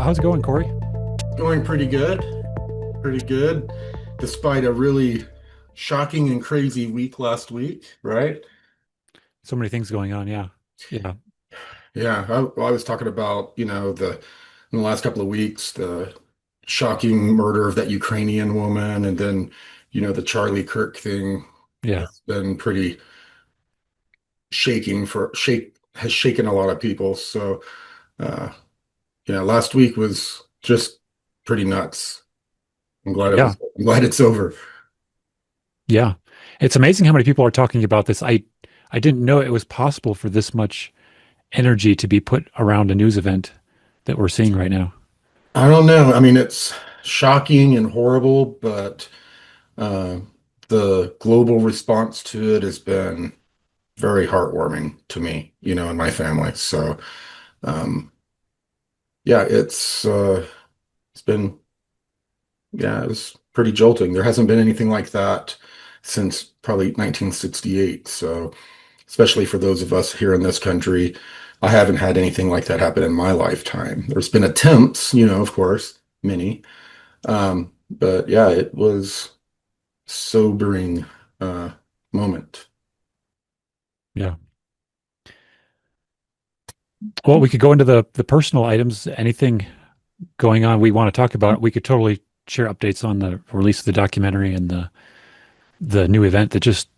How's it going, Corey? Going pretty good, despite a really shocking and crazy week last week, right? So many things going on. Yeah. Yeah. Yeah, I was talking about, in the last couple of weeks, the shocking murder of that Ukrainian woman, and then, the Charlie Kirk thing Yeah. has been pretty has shaken a lot of people. So, uh, last week was just pretty nuts. Yeah. I'm glad it's over. Yeah. It's amazing how many people are talking about this. I didn't know it was possible for this much energy to be put around a news event that we're seeing right now. I don't know. I mean, it's shocking and horrible, but uh, the global response to it has been very heartwarming to me, and my family. So, um, yeah, it's been yeah, it was pretty jolting. There hasn't been anything like that since probably 1968. So, especially for those of us here in this country, I haven't had anything like that happen in my lifetime. There's been attempts, of course, many. But yeah, it was sobering uh moment. Yeah. Well, we could go into the personal items. Anything going on we want to talk about? We could totally share updates on the release of the documentary and the new event that just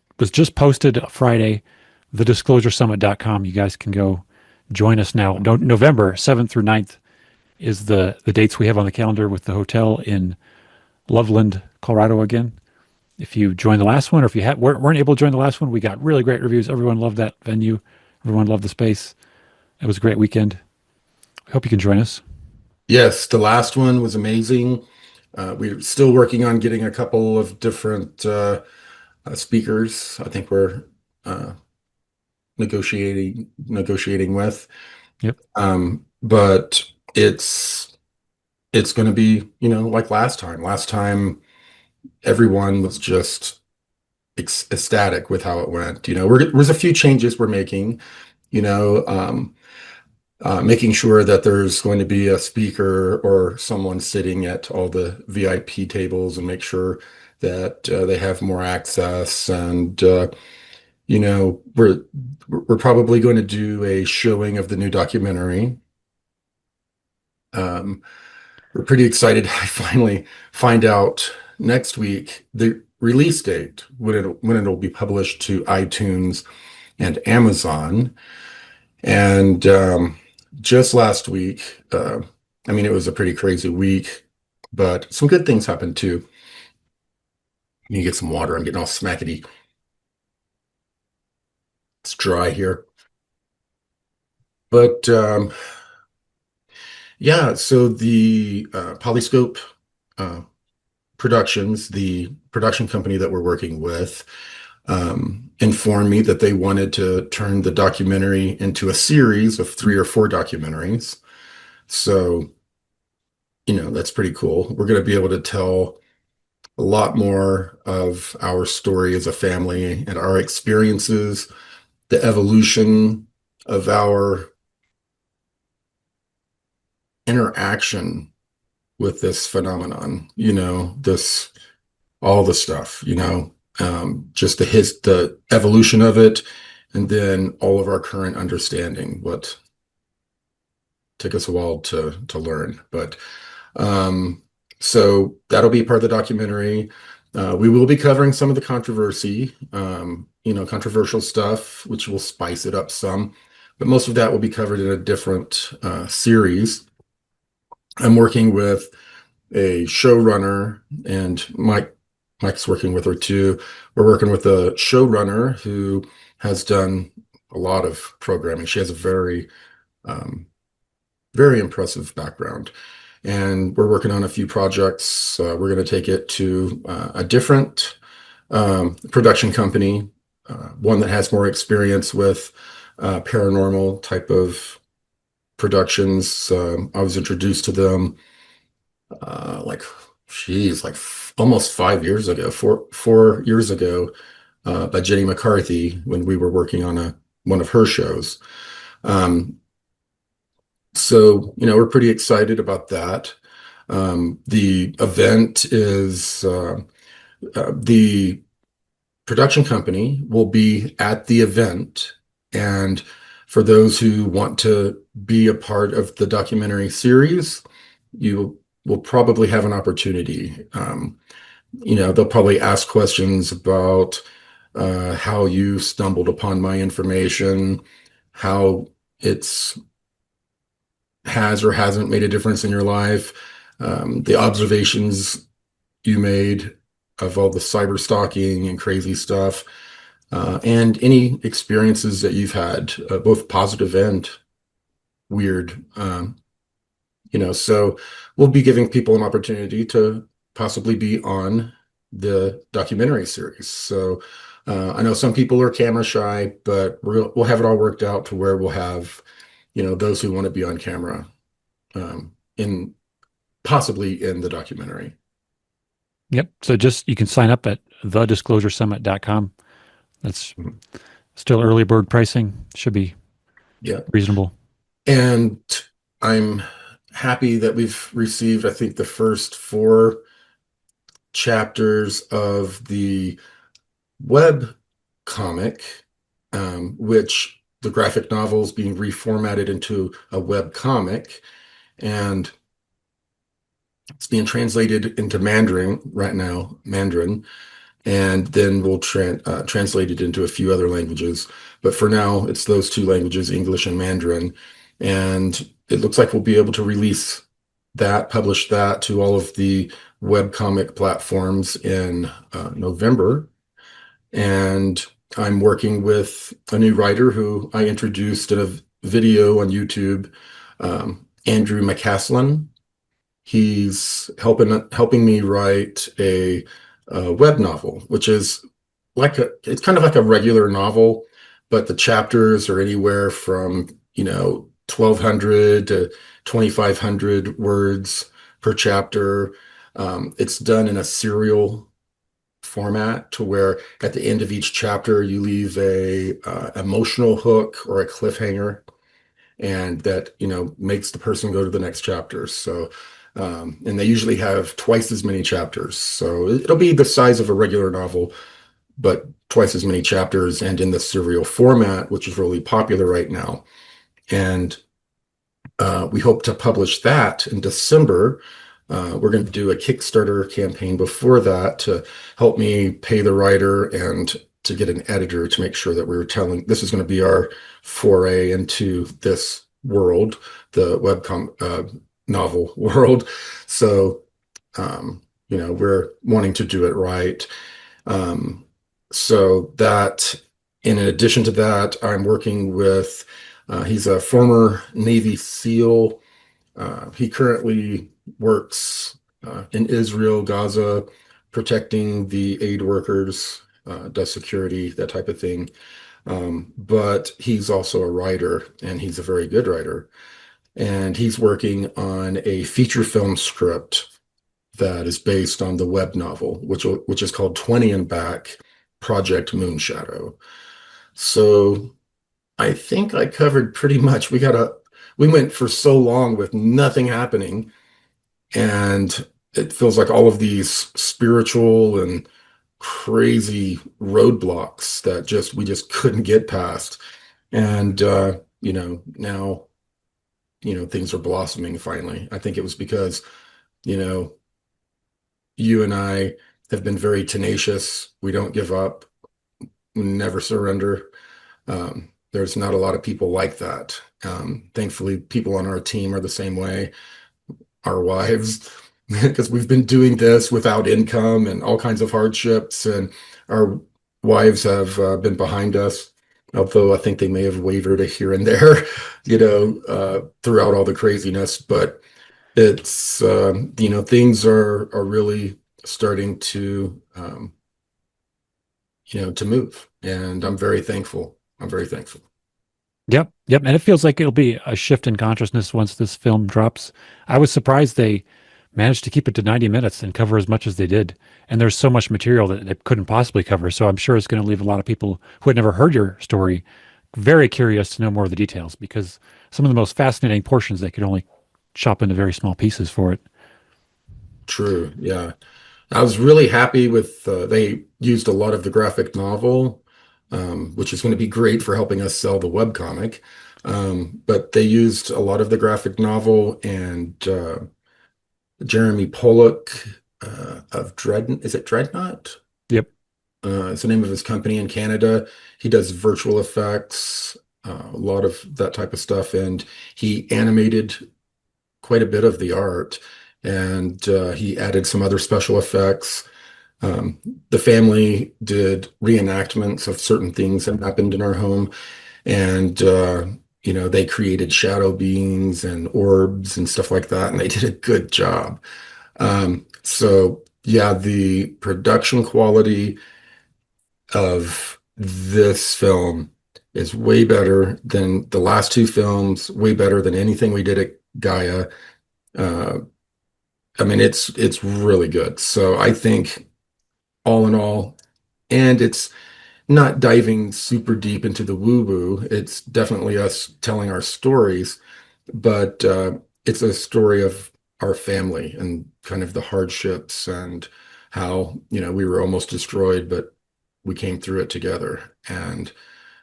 posted Friday, thedisclosuresummit.com. You guys can go join us now. November 7th through 9th is the dates we have on the calendar with the hotel in Loveland, Colorado again. If you joined the last one, or if you weren't able to join the last one, we got really great reviews. Everyone loved that venue. Everyone loved the space. It was a great weekend. I hope you can join us. Yes, the last one was amazing. We're still working on getting a couple of different speakers. I think we're uh, negotiating with. Yep. But it's going to be, like last time. Last time, everyone was just ecstatic with how it went. There's a few changes we're making. You know, um, making sure that there's going to be a speaker or someone sitting at all the VIP tables and make sure that they have more access. And you know, we're probably going to do a showing of the new documentary. Um, we're pretty excited. I finally find out next week the release date when it'll be published to iTunes and Amazon. And just last week, I mean, it was a pretty crazy week, but some good things happened too. You get some water. I'm getting all smackety. It's dry here. But yeah, so the Polyscope uh, Productions, the production company that we're working with, informed me that they wanted to turn the documentary into a series of 3 or 4 documentaries. So, that's pretty cool. We're going to be able to tell a lot more of our story as a family and our experiences, the evolution of our interaction with this phenomenon, all the stuff, just the evolution of it, and then all of our current understanding, what took us a while to learn. But so that'll be part of the documentary. We will be covering some of the controversy, controversial stuff, which will spice it up some, but most of that will be covered in a different series. I'm working with a showrunner, and Mike's working with her too. We're working with a showrunner who has done a lot of programming. She has a um, very impressive background. And we're working on a few projects. We're going to take it to a different production company, one that has more experience with paranormal type of productions. I was introduced to them like, geez, like almost 5 years ago, 4 years ago, by Jenny McCarthy when we were working on one of her shows. Um, So, we're pretty excited about that. The event is the production company will be at the event. And for those who want to be a part of the documentary series, you will probably have an opportunity. They'll probably ask questions about how you stumbled upon my information, how it's has or hasn't made a difference in your life, the observations you made of all the cyber stalking and crazy stuff, and any experiences that you've had, both positive and weird. So we'll be giving people an opportunity to possibly be on the documentary series. So I know some people are camera shy, but we'll have it all worked out to where we'll have, those who want to be on camera, in possibly in the documentary. Yep. So just you can sign up at thedisclosuresummit.com. That's Mhm. still early bird pricing. Should be Yeah. reasonable. And I'm happy that we've received, I think, the first 4 chapters of the web comic, which the graphic novel is being reformatted into a web comic, and it's being translated into Mandarin right now, Mandarin, and then we'll translate it into a few other languages. But for now, it's those 2 languages, English and Mandarin. And it looks like we'll be able to release that, publish that to all of the webcomic platforms in November. And I'm working with a new writer who I introduced in a video on YouTube, Andrew McCaslin. He's helping me write a web novel, which is it's kind of like a regular novel, but the chapters are anywhere from 1,200 to 2,500 words per chapter. It's done in a serial format to where at the end of each chapter you leave a emotional hook or a cliffhanger, and that makes the person go to the next chapter. So and they usually have twice as many chapters, so it'll be the size of a regular novel but twice as many chapters and in the serial format, which is really popular right now. And we hope to publish that in December. We're going to do a Kickstarter campaign before that to help me pay the writer and to get an editor to make sure that we're telling this is going to be our foray into this world, the webcom novel world. So, we're wanting to do it right. Um, so that, in addition to that, I'm working with, he's a former Navy SEAL. He currently works in Israel, Gaza, protecting the aid workers, does security, that type of thing. But he's also a writer, and he's a very good writer. And he's working on a feature film script that is based on the web novel, which is called 20 and Back, Project Moonshadow. So I think I covered pretty much. We went for so long with nothing happening, and it feels like all of these spiritual and crazy roadblocks that we just couldn't get past. And now things are blossoming finally. I think it was because you know you and I have been very tenacious. We don't give up, we never surrender. There's not a lot of people like that. Thankfully, people on our team are the same way. Our wives, because we've been doing this without income and all kinds of hardships, and our wives have been behind us. Although I think they may have wavered a here and there, throughout all the craziness. But it's things are really starting to to move, and I'm very thankful. I'm very thankful. Yep. Yep. And it feels like it'll be a shift in consciousness once this film drops. I was surprised they managed to keep it to 90 minutes and cover as much as they did. And there's so much material that it couldn't possibly cover. So I'm sure it's going to leave a lot of people who had never heard your story very curious to know more of the details because some of the most fascinating portions they could only chop into very small pieces for it. True. Yeah. I was really happy with they used a lot of the graphic novel, which is going to be great for helping us sell the webcomic. But they used a lot of the graphic novel and Jeremy Pollock of is it Dreadnought? Yep. It's the name of his company in Canada. He does virtual effects, a lot of that type of stuff, and he animated quite a bit of the art, and he added some other special effects. Um, the family did reenactments of certain things that happened in our home, and they created shadow beings and orbs and stuff like that, and they did a good job. So yeah, the production quality of this film is way better than the last two films, way better than anything we did at Gaia. Uh, I mean, it's really good. So I think all in all, and it's not diving super deep into the woo-woo. It's definitely us telling our stories, but it's a story of our family and kind of the hardships and how, we were almost destroyed, but we came through it together. And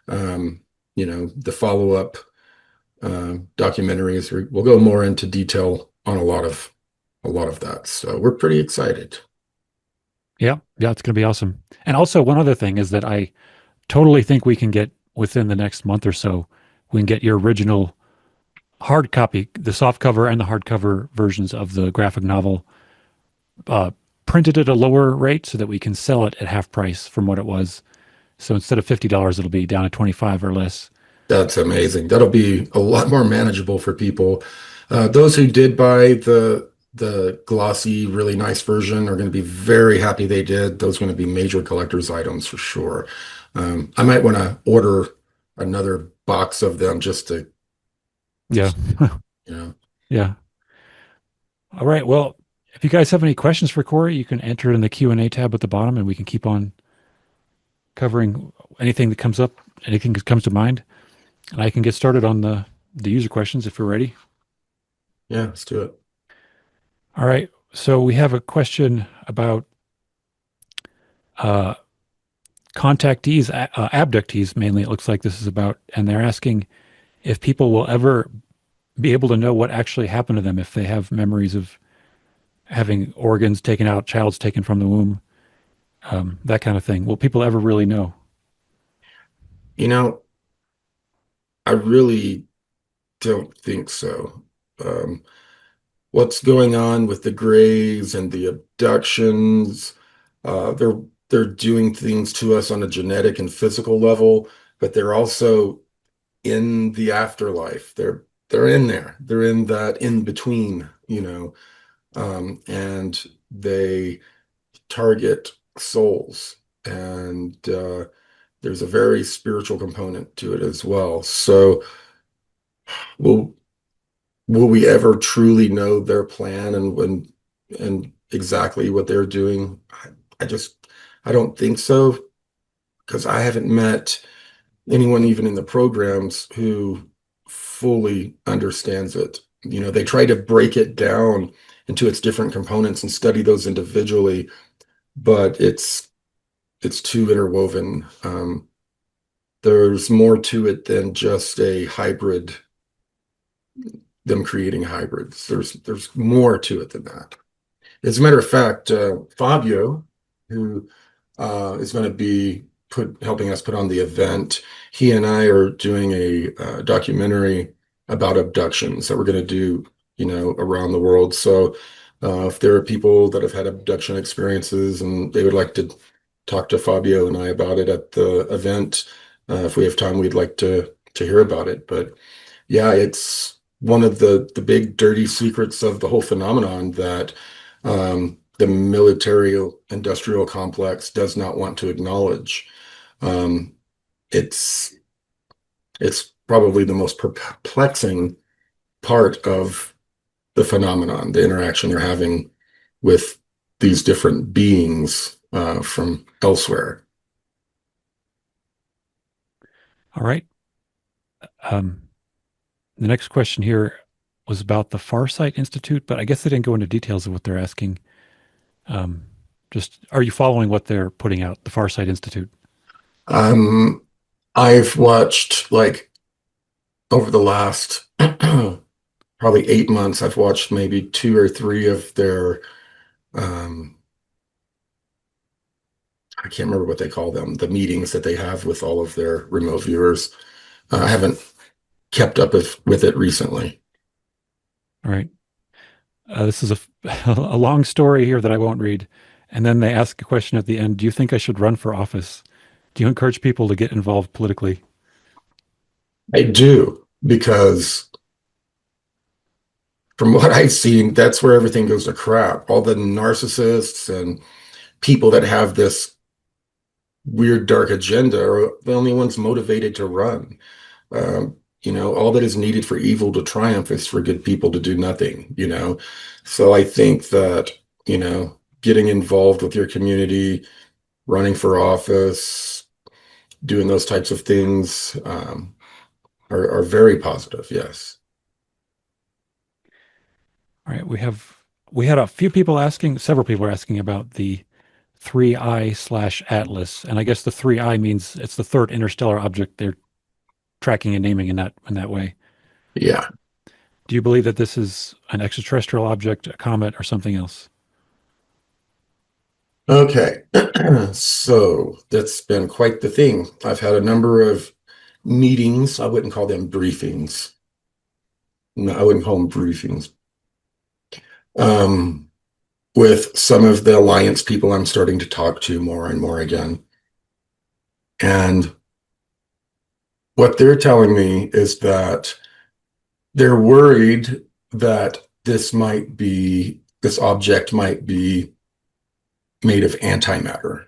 the follow-up documentaries, we'll go more into detail on a lot of that. So we're pretty excited. Yeah. Yeah. It's going to be awesome. And also, one other thing is that I totally think we can get within the next month or so, we can get your original hard copy, the soft cover and the hardcover versions of the graphic novel uh, printed at a lower rate so that we can sell it at half price from what it was. So instead of $50, it'll be down to 25 or less. That's amazing. That'll be a lot more manageable for people. Those who did buy the glossy, really nice version are going to be very happy they did. Those are going to be major collector's items for sure. I might want to order another box of them just to, Yeah. you know. Yeah. All right. Well, if you guys have any questions for Corey, you can enter it in the Q&A tab at the bottom and we can keep on covering anything that comes up, anything that comes to mind. And I can get started on the user questions if you're ready. Yeah, let's do it. All right. So we have a question about uh, contactees, abductees mainly, it looks like this is about, and they're asking if people will ever be able to know what actually happened to them if they have memories of having organs taken out, child's taken from the womb, that kind of thing. Will people ever really know? You know, I really don't think so. Um, what's going on with the grays and the abductions. They're doing things to us on a genetic and physical level, but they're also in the afterlife. They're in there. They're in that in between, and they target souls. And there's a very spiritual component to it as well. So will will we ever truly know their plan and exactly what they're doing? I just I don't think so because I haven't met anyone even in the programs who fully understands it. They try to break it down into its different components and study those individually, but it's too interwoven. There's more to it than just a hybrid, them creating hybrids. There's more to it than that. As a matter of fact, Fabio, who is going to be helping us put on the event, he and I are doing a documentary about abductions that we're going to do, around the world. So if there are people that have had abduction experiences and they would like to talk to Fabio and I about it at the event, if we have time, we'd like to hear about it. But yeah, it's one of the big dirty secrets of the whole phenomenon that the military industrial complex does not want to acknowledge. Um, it's it's probably the most perplexing part of the phenomenon, the interaction they're having with these different beings from elsewhere. All right. Um, the next question here was about the Farsight Institute, but I guess they didn't go into details of what they're asking. Um, just are you following what they're putting out, the Farsight Institute? I've watched like over the last probably 8 months, I've watched maybe two or three of their um, I can't remember what they call them, the meetings that they have with all of their remote viewers. I haven't kept up with it recently. All right. This is a long story here that I won't read. And then they ask a question at the end. Do you think I should run for office? Do you encourage people to get involved politically? I do, because from what I've seen, that's where everything goes to crap. All the narcissists and people that have this weird dark agenda are the only ones motivated to run. All that is needed for evil to triumph is for good people to do nothing. So I think that, getting involved with your community, running for office, doing those types of things, are very positive, yes. All right. We had a few people asking, several people are asking about the 3I/Atlas. And I guess the 3I means it's the third interstellar object they're tracking and naming in that way. Yeah. Do you believe that this is an extraterrestrial object, a comet, or something else? Okay. So that's been quite the thing. I've had a number of meetings. I wouldn't call them briefings. No, I wouldn't call them briefings. Um, with some of the Alliance people I'm starting to talk to more and more again. And what they're telling me is that they're worried that this object might be made of antimatter.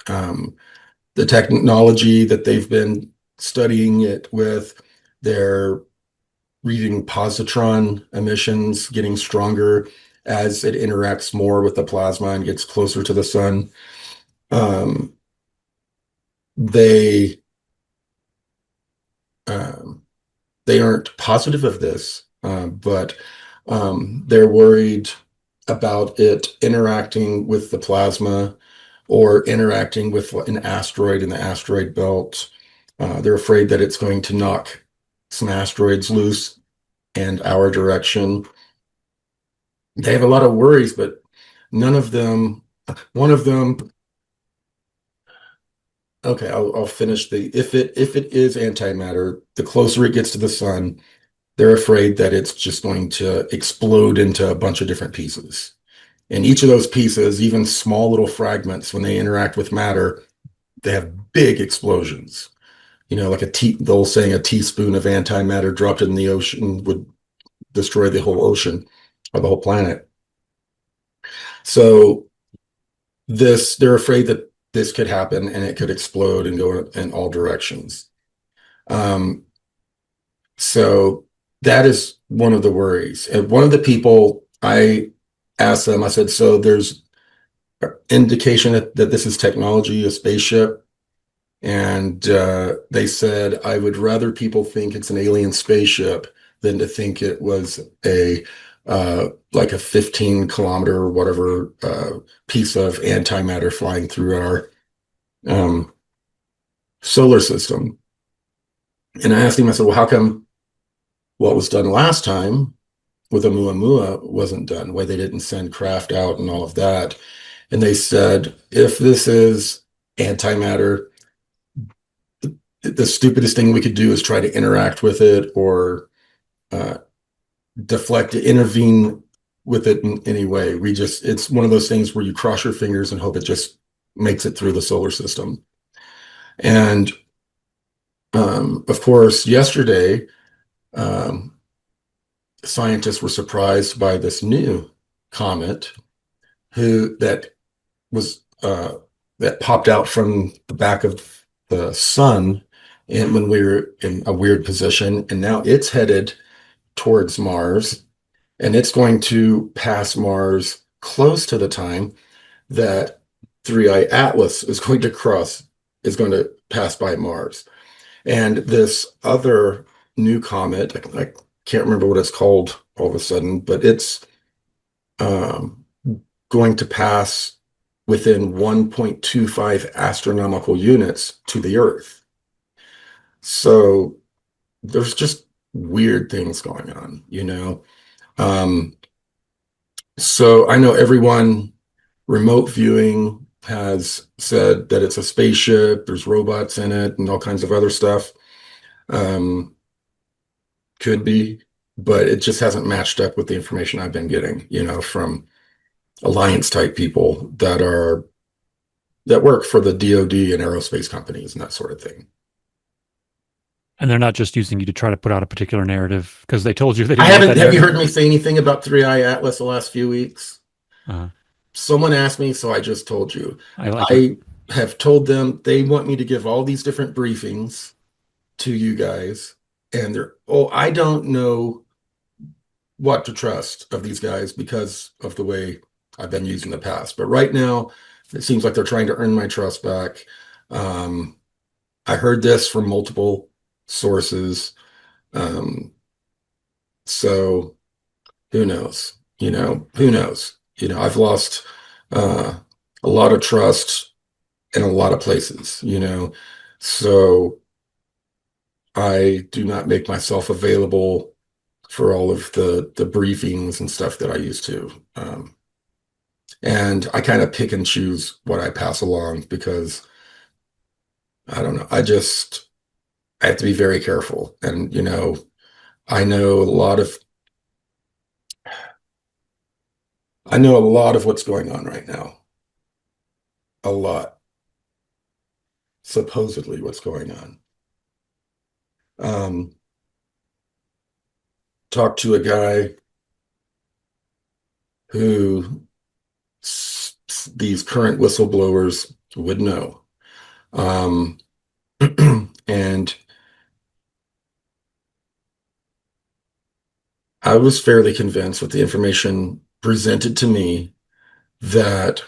Um, the technology that they've been studying it with, they're reading positron emissions getting stronger as it interacts more with the plasma and gets closer to the sun. Um, they um, they aren't positive of this, but they're worried about it interacting with the plasma or interacting with an asteroid in the asteroid belt. They're afraid that it's going to knock some asteroids loose and our direction. They have a lot of worries, but none of them, one of them, okay, I'll finish if it is antimatter, the closer it gets to the sun, they're afraid that it's just going to explode into a bunch of different pieces. And each of those pieces, even small little fragments, when they interact with matter, they have big explosions. Like the old saying, a teaspoon of antimatter dropped in the ocean would destroy the whole ocean or the whole planet. So they're afraid that this could happen and it could explode and go in all directions. Um, so that is one of the worries. And one of the people, I asked them, I said, so there's indication that this is technology, a spaceship. And they said, I would rather people think it's an alien spaceship than to think it was like a 15-kilometer or whatever piece of antimatter flying through our um, solar system. And I asked him, I said, well, how come what was done last time with Oumuamua wasn't done? Why they didn't send craft out and all of that? And they said, if this is antimatter, the stupidest thing we could do is try to interact with it or uh, deflect it, intervene with it in any way. It's one of those things where you cross your fingers and hope it just makes it through the solar system. And of course, yesterday, um, scientists were surprised by this new comet that was that popped out from the back of the sun, and when we were in a weird position, and now it's headed towards Mars, and it's going to pass Mars close to the time that 3I Atlas is going to pass by Mars. And this other new comet, I can't remember what it's called all of a sudden, but it's um, going to pass within 1.25 astronomical units to the Earth. So there's just weird things going on, you know. Um, so I know everyone remote viewing has said that it's a spaceship, there's robots in it, and all kinds of other stuff. Um, could be, but it just hasn't matched up with the information I've been getting, you know, from Alliance type people that work for the DoD and aerospace companies and that sort of thing. And they're not just using you to try to put out a particular narrative because they told you they I didn't want that haven't, have you heard narrative. me say anything about Three Eye Atlas the last few weeks? Uh, Someone asked me, so I just told you. I like it. I have told them they want me to give all these different briefings to you guys, and I don't know what to trust of these guys because of the way I've been used in the past. But right now, it seems like they're trying to earn my trust back. Um, I heard this from multiple sources. Um, so who knows? You know, who knows? You know, I've lost uh, a lot of trust in a lot of places, you know. So I do not make myself available for all of the briefings and stuff that I used to. And I kind of pick and choose what I pass along because I don't know. I have to be very careful. And, you know, I know a lot of I know a lot of what's going on right now. A lot, supposedly what's going on. Um, Talked to a guy who these current whistleblowers would know. Um, and I was fairly convinced with the information presented to me that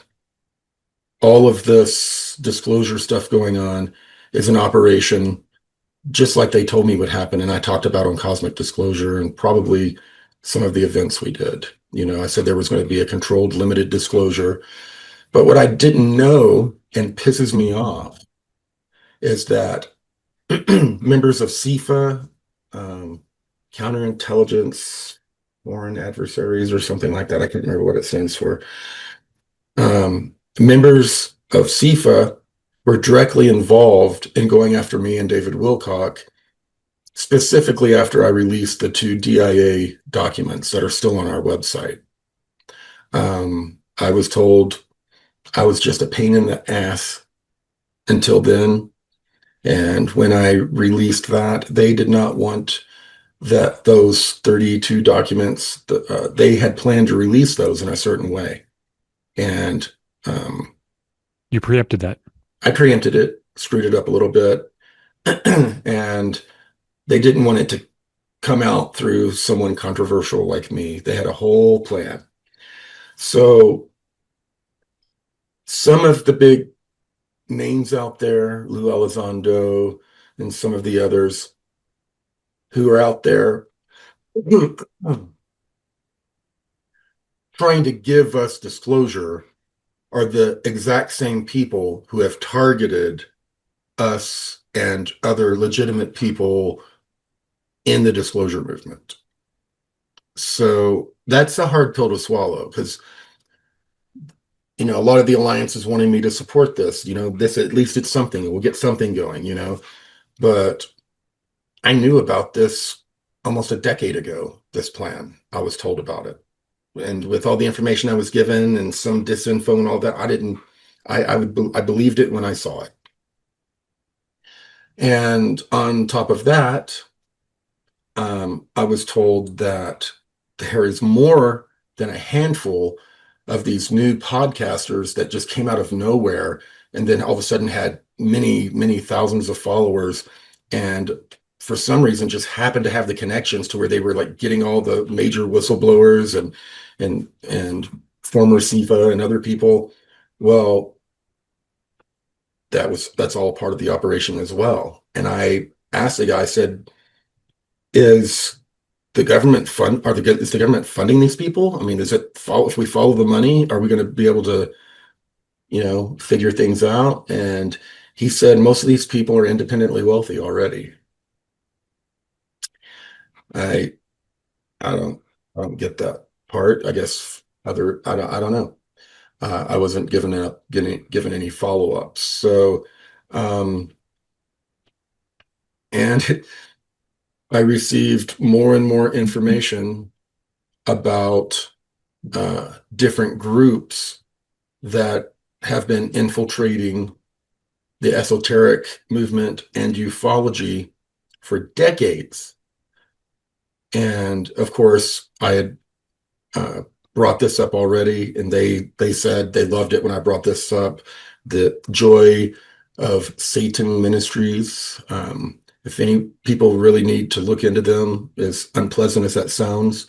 all of this disclosure stuff going on is an operation just like they told me would happen. And I talked about on Cosmic Disclosure and probably some of the events we did. You know, I said there was going to be a controlled, limited disclosure. But what I didn't know and pisses me off is that members of CIFA, um, counterintelligence, foreign adversaries, or something like that. I can't remember what it stands for. Members of CIFA were directly involved in going after me and David Wilcock, specifically after I released the two DIA documents that are still on our website. I was told I was just a pain in the ass until then. And when I released that, they did not want that those 32 documents, they had planned to release those in a certain way. And You preempted that. I preempted it, screwed it up a little bit, and they didn't want it to come out through someone controversial like me. They had a whole plan. So some of the big names out there, Lou Elizondo and some of the others who are out there trying to give us disclosure are the exact same people who have targeted us and other legitimate people in the disclosure movement. So that's a hard pill to swallow because, you know, a lot of the alliances wanting me to support this, you know, this at least it's something, we'll get something going, you know, but I knew about this almost a decade ago, this plan. I was told about it. And with all the information I was given and some disinfo and all that, I believed it when I saw it. And on top of that, I was told that there is more than a handful of these new podcasters that just came out of nowhere and then all of a sudden had many, many thousands of followers. And for some reason just happened to have the connections to where they were like getting all the major whistleblowers and former CIFA and other people. Well, that's all part of the operation as well. And I asked the guy, I said, is the government is the government funding these people? I mean, if we follow the money, are we going to be able to, figure things out? And he said most of these people are independently wealthy already. I I don't I don't get that part. I guess I don't know. I wasn't given any follow-ups. So um and I received more and more information about different groups that have been infiltrating the esoteric movement and ufology for decades. And of course, I had uh, brought this up already, and they said they loved it when I brought this up. The Joy of Satan Ministries. If any people really need to look into them, as unpleasant as that sounds,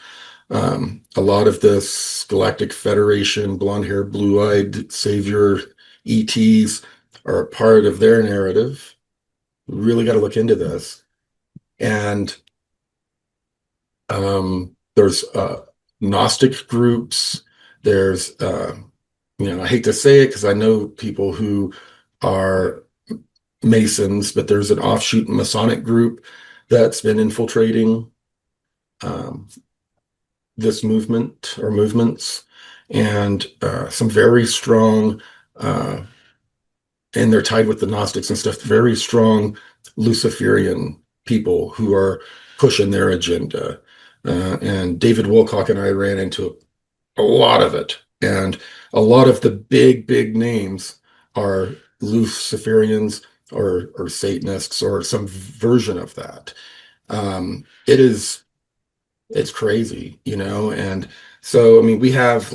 a lot of this Galactic Federation, blonde-haired, blue-eyed savior ETs are a part of their narrative. We really got to look into this. And there's Gnostic groups. There's, I hate to say it because I know people who are Masons, but there's an offshoot Masonic group that's been infiltrating um, this movement or movements, and some very strong, uh, and they're tied with the Gnostics and stuff, very strong Luciferian people who are pushing their agenda. And David Wilcock and I ran into a lot of it. And a lot of the big names are Luciferians or Satanists or some version of that. It is it's crazy, and so I mean we have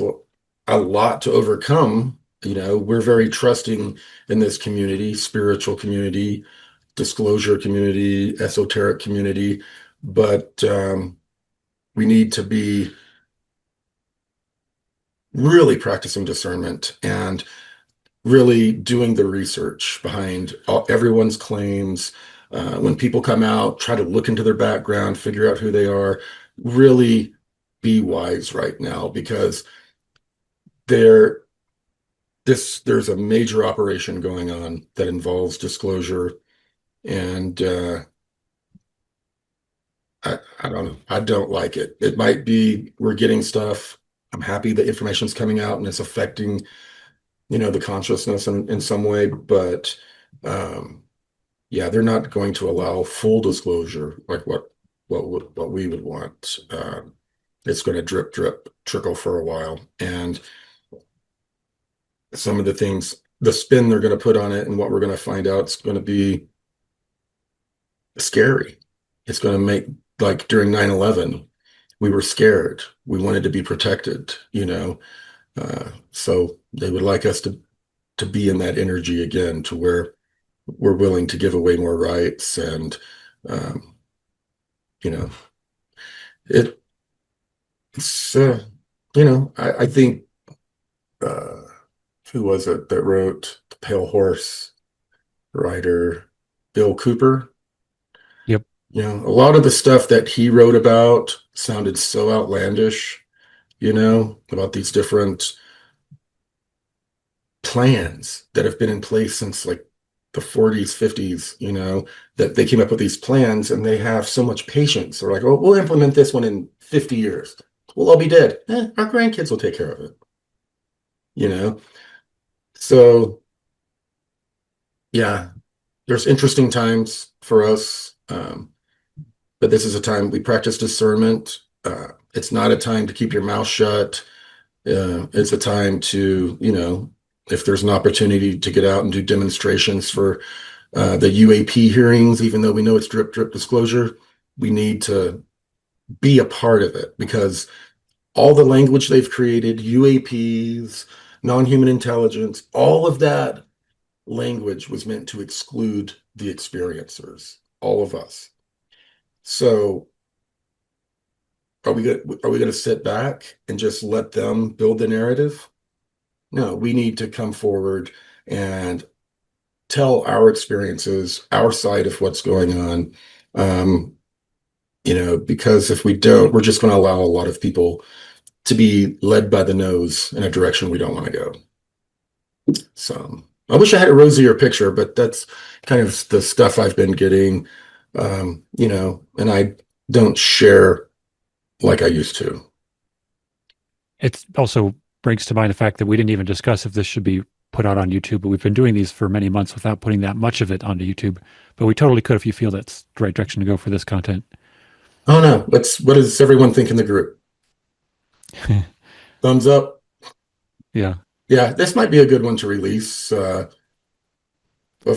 a lot to overcome. We're very trusting in this community, spiritual community, disclosure community, esoteric community, but we need to be really practicing discernment and really doing the research behind everyone's claims. When people come out, try to look into their background, figure out who they are, really be wise right now, because there there's a major operation going on that involves disclosure, and I don't know. I don't like it. It might be we're getting stuff. I'm happy the information's coming out and it's affecting, the consciousness in some way, but um, yeah, they're not going to allow full disclosure like what we would want. It's going to drip, trickle for a while, and some of the things, the spin they're going to put on it, and what we're going to find out, it's going to be scary. It's going to make, like during 9/11, we were scared. We wanted to be protected, so they would like us to be in that energy again, to where we're willing to give away more rights, and um, you know it it's I think uh, who was it that wrote The Pale Horse? Writer Bill Cooper. Yep. A lot of the stuff that he wrote about sounded so outlandish, about these different plans that have been in place since like the 40s, 50s, that they came up with these plans and they have so much patience. They're like, oh, we'll implement this one in 50 years. We'll all be dead. Our grandkids will take care of it, you know? So, yeah, there's interesting times for us. But this is a time we practice discernment. It's not a time to keep your mouth shut. It's a time to, if there's an opportunity to get out and do demonstrations for the UAP hearings, even though we know it's drip disclosure, we need to be a part of it, because all the language they've created, UAPs, non-human intelligence, all of that language was meant to exclude the experiencers, all of us. So are we going to sit back and just let them build the narrative? No, we need to come forward and tell our experiences, our side of what's going on. Because if we don't, we're just going to allow a lot of people to be led by the nose in a direction we don't want to go. So I wish I had a rosier picture, but that's kind of the stuff I've been getting, and I don't share like I used to. It also brings to mind the fact that we didn't even discuss if this should be put out on YouTube, but we've been doing these for many months without putting that much of it onto YouTube. But we totally could if you feel that's the right direction to go for this content. Oh no, what does everyone think in the group? Thumbs up. Yeah. Yeah, this might be a good one to release. Of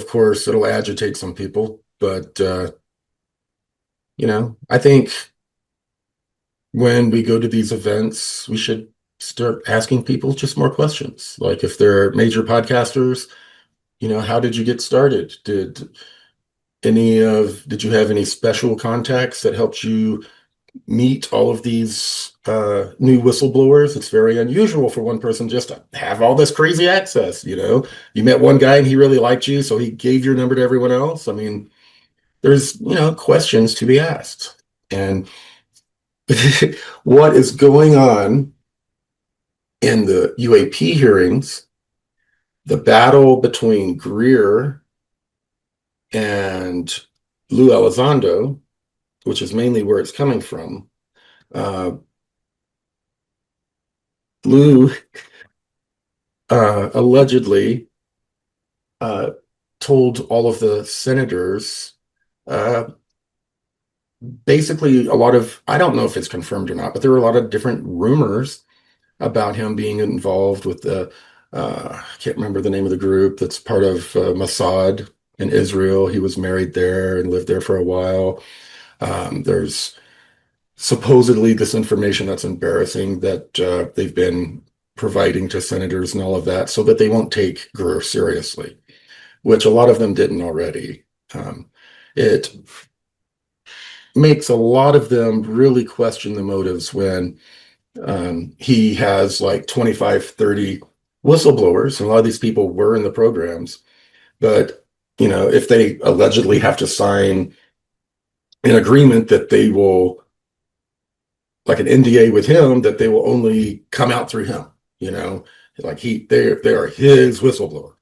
course, it'll agitate some people, but I think when we go to these events, we should start asking people just more questions. Like if they're major podcasters, how did you get started? Did you have any special contacts that helped you meet all of these new whistleblowers? It's very unusual for one person just to have all this crazy access. You met one guy and he really liked you, so he gave your number to everyone else. I mean, there's questions to be asked. And what is going on in the UAP hearings, the battle between Greer and Lou Elizondo, which is mainly where it's coming from. Lou allegedly told all of the senators basically I don't know if it's confirmed or not, but there were a lot of different rumors about him being involved with I can't remember the name of the group that's part of Mossad in Israel. He was married there and lived there for a while. There's supposedly this information that's embarrassing that they've been providing to senators and all of that so that they won't take Greer seriously, which a lot of them didn't already. It makes a lot of them really question the motives when he has like 25, 30 whistleblowers, and a lot of these people were in the programs. But, if they allegedly have to sign an agreement that they will, like an NDA with him, that they will only come out through him, like they are his whistleblower,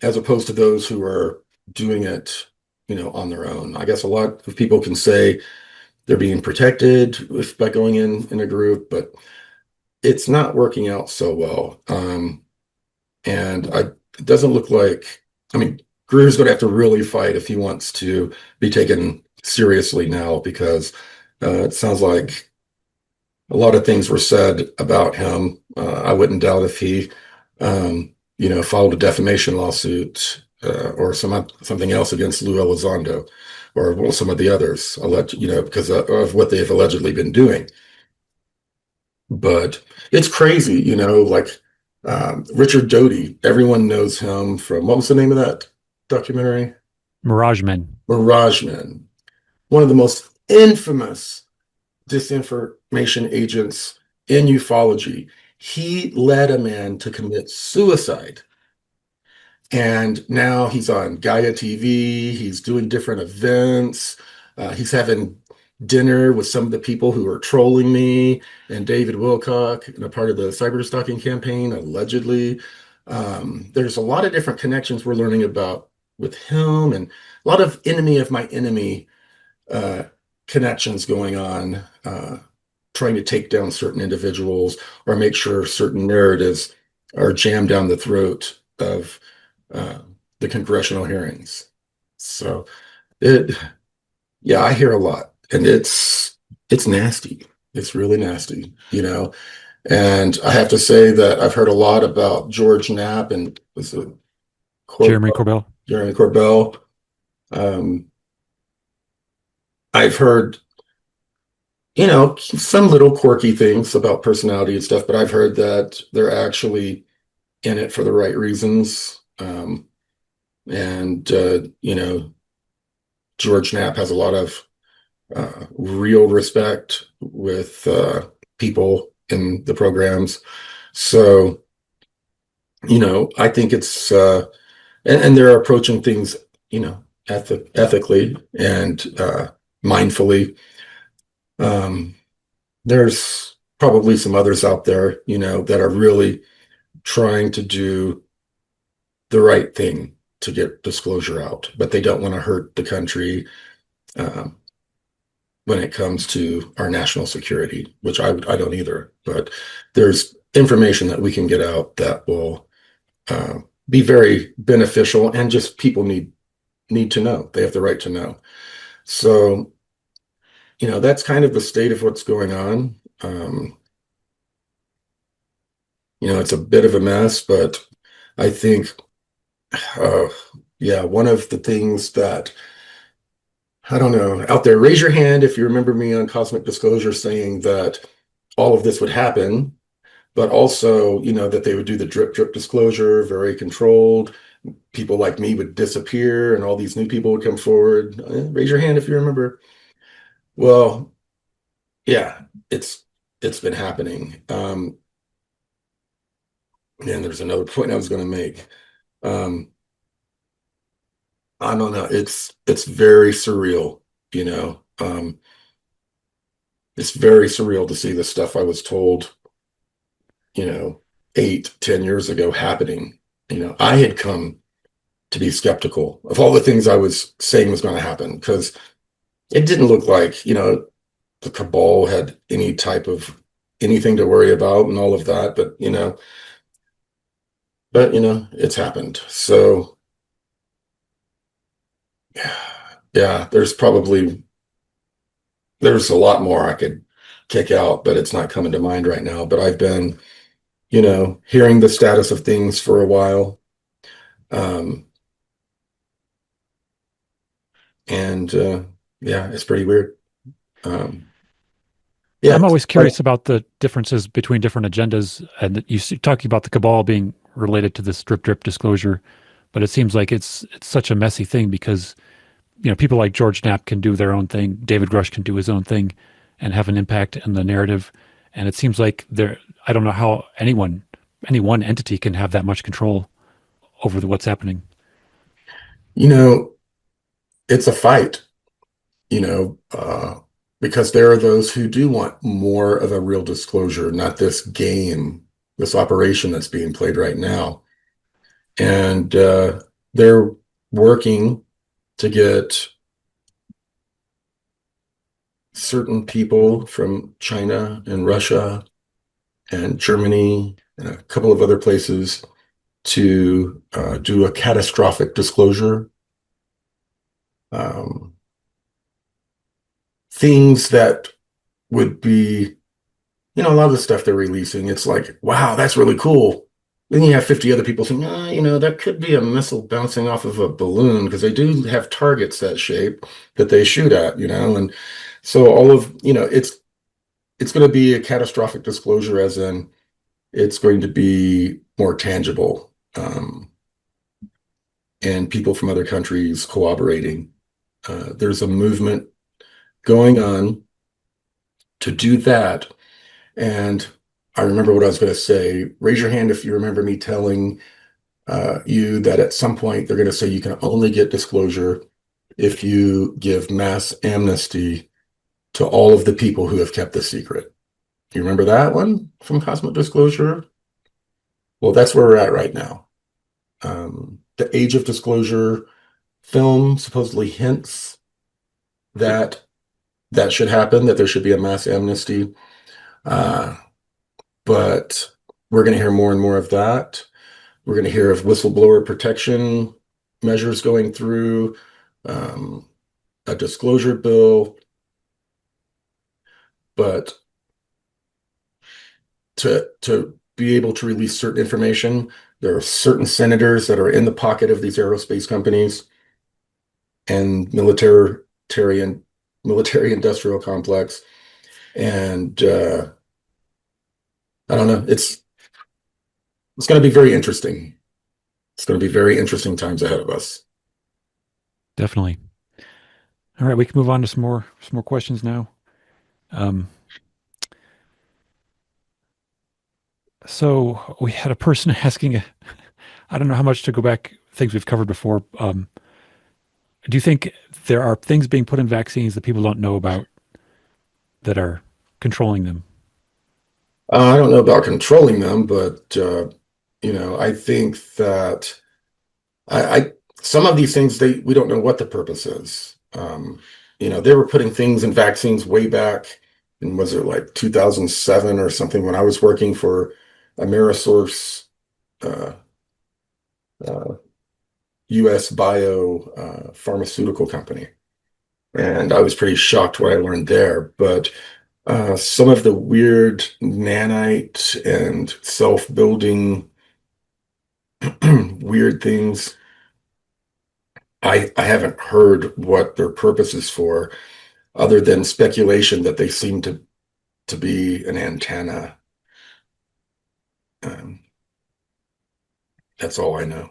as opposed to those who are doing it, on their own. I guess a lot of people can say they're being protected by going in a group, but it's not working out so well. And it doesn't look like, Greer's going to have to really fight if he wants to be taken seriously now, because it sounds like a lot of things were said about him. I wouldn't doubt if he, filed a defamation lawsuit or something else against Lou Elizondo or some of the others, because of what they've allegedly been doing. But it's crazy, like Richard Doty. Everyone knows him from, what was the name of that documentary? Mirage Men. Mirage Men. One of the most infamous disinformation agents in ufology. He led a man to commit suicide. And now he's on Gaia TV. He's doing different events. He's having dinner with some of the people who are trolling me and David Wilcock, and a part of the cyber stalking campaign, allegedly. There's a lot of different connections we're learning about with him, and a lot of enemy of my enemy connections going on, trying to take down certain individuals or make sure certain narratives are jammed down the throat of the congressional hearings. So I hear a lot, and it's nasty. It's really nasty, And I have to say that I've heard a lot about George Knapp and Jeremy Corbell. Jeremy Corbell. I've heard, some little quirky things about personality and stuff, but I've heard that they're actually in it for the right reasons. George Knapp has a lot of real respect with people in the programs. So, I think it's and they're approaching things, ethically and mindfully. Um, there's probably some others out there, that are really trying to do the right thing to get disclosure out, but they don't want to hurt the country um, when it comes to our national security, which I don't either. But there's information that we can get out that will be very beneficial, and just people need to know. They have the right to know. So, that's kind of the state of what's going on. It's a bit of a mess, but I think, uh, yeah, one of the things that I don't know out there, raise your hand if you remember me on Cosmic Disclosure saying that all of this would happen, but also, that they would do the drip drip disclosure, very controlled. People like me would disappear and all these new people would come forward. Raise your hand if you remember. Well, yeah, it's been happening. And there's another point I was going to make. Um, I don't know. It's very surreal, you know. It's very surreal to see the stuff I was told, you know, 8, 10 years ago happening. I had come to be skeptical of all the things I was saying was going to happen because it didn't look like, the cabal had any type of anything to worry about and all of that. But it's happened. So yeah, there's a lot more I could kick out, but it's not coming to mind right now. But I've been, hearing the status of things for a while. Um, and yeah, it's pretty weird. Um, yeah, I'm always like, curious about the differences between different agendas, and that talking about the cabal being related to this drip drip disclosure, but it seems like it's such a messy thing because people like George Knapp can do their own thing, David Grush can do his own thing, and have an impact in the narrative, and it seems like I don't know how any one entity can have that much control over what's happening. you know, it's a fight, because there are those who do want more of a real disclosure, not this game, this operation that's being played right now. And they're working to get certain people from China and Russia and Germany and a couple of other places to do a catastrophic disclosure. Um, things that would be, a lot of the stuff they're releasing, it's like, wow, that's really cool. Then you have 50 other people saying, that could be a missile bouncing off of a balloon because they do have targets that shape that they shoot at, and so all of, it's going to be a catastrophic disclosure, as in it's going to be more tangible, and people from other countries cooperating. There's a movement going on to do that. And I remember what I was going to say. Raise your hand if you remember me telling you that at some point they're going to say you can only get disclosure if you give mass amnesty to all of the people who have kept the secret. Do you remember that one from Cosmic Disclosure? Well, that's where we're at right now. The Age of Disclosure film supposedly hints that that should happen, that there should be a mass amnesty. Uh, but we're going to hear more and more of that. We're going to hear of whistleblower protection measures going through, um, a disclosure bill. But to be able to release certain information, there are certain senators that are in the pocket of these aerospace companies and military industrial complex. And I don't know, it's going to be very interesting. It's going to be very interesting times ahead of us. Definitely. All right, we can move on to some more questions now. Um, so we had a person asking, I don't know how much to go back things we've covered before. Do you think there are things being put in vaccines that people don't know about that are controlling them? I don't know about controlling them, but I think that I some of these things we don't know what the purpose is. They were putting things in vaccines way back, and was it like 2007 or something when I was working for Amerisource, uh, uh, U.S. bio pharmaceutical company, and I was pretty shocked what I learned there. But some of the weird nanite and self-building weird things, I haven't heard what their purpose is for, other than speculation that they seem to be an antenna. Um, that's all I know,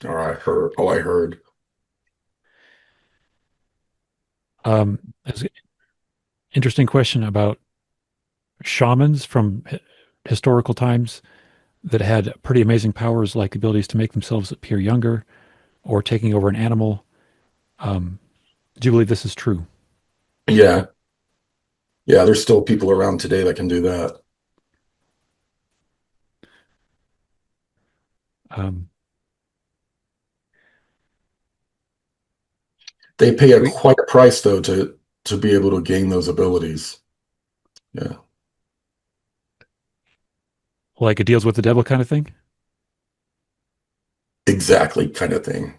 or all I heard. That's an interesting question about shamans from historical times that had pretty amazing powers, like abilities to make themselves appear younger or taking over an animal. Um, do you believe this is true? Yeah, yeah, there's still people around today that can do that. Um, They pay we quite a price though to be able to gain those abilities. Yeah, like it deals with the devil kind of thing. exactly, kind of thing.